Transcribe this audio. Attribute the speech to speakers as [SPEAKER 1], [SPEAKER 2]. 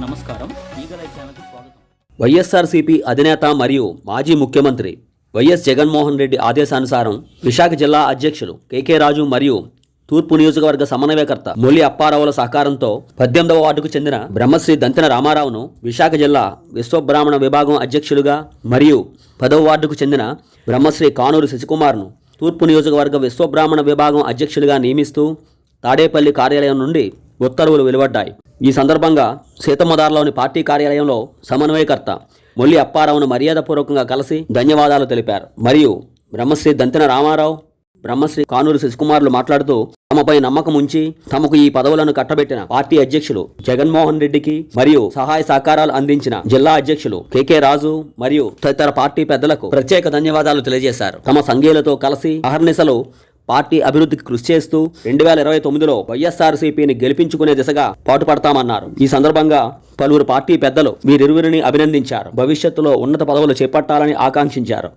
[SPEAKER 1] నమస్కారం, ఈగలై ఛానల్కి స్వాగతం.
[SPEAKER 2] వైఎస్ఆర్సీపీ అధినేత మరియు మాజీ ముఖ్యమంత్రి వైఎస్ జగన్మోహన్ రెడ్డి ఆదేశానుసారం విశాఖ జిల్లా అధ్యక్షులు కేకే రాజు మరియు తూర్పు నియోజకవర్గ సమన్వయకర్త మొల్లి అప్పారావుల సహకారంతో 18వ వార్డుకు చెందిన బ్రహ్మశ్రీ దంతెన రామారావును విశాఖ జిల్లా విశ్వబ్రాహ్మణ విభాగం అధ్యక్షులుగా మరియు 10వ వార్డుకు చెందిన బ్రహ్మశ్రీ కానూరు శశికుమార్ను తూర్పు నియోజకవర్గ విశ్వబ్రాహ్మణ విభాగం అధ్యక్షులుగా నియమిస్తూ తాడేపల్లి కార్యాలయం నుండి ఉత్తర్వులు వెలువడ్డాయి. ఈ సందర్భంగా సీతమ్మదార్లోని పార్టీ కార్యాలయంలో సమన్వయకర్త మొల్లి అప్పారావును మర్యాదపూర్వకంగా కలిసి ధన్యవాదాలు తెలిపారు. మరియు బ్రహ్మశ్రీ దంతెన రామారావు, బ్రహ్మశ్రీ కానూరు శశికుమార్లు మాట్లాడుతూ తమపై నమ్మకం ఉంచి తమకు ఈ పదవులను కట్టబెట్టిన పార్టీ అధ్యక్షులు జగన్మోహన్ రెడ్డికి మరియు సహాయ సహకారాలు అందించిన జిల్లా అధ్యక్షులు కేకే రాజు మరియు తదితర పార్టీ పెద్దలకు ప్రత్యేక ధన్యవాదాలు తెలియజేశారు. తమ సంఘీయులతో కలిసి అహర్నిశలు పార్టీ అభివృద్ధికి కృషి చేస్తూ 2029లో వైఎస్ఆర్సీపీని గెలిపించుకునే దిశగా పాటుపడతామన్నారు. ఈ సందర్భంగా పలువురు పార్టీ పెద్దలు వీరిరువురిని అభినందించారు. భవిష్యత్తులో ఉన్నత పదవులు చేపట్టాలని ఆకాంక్షించారు.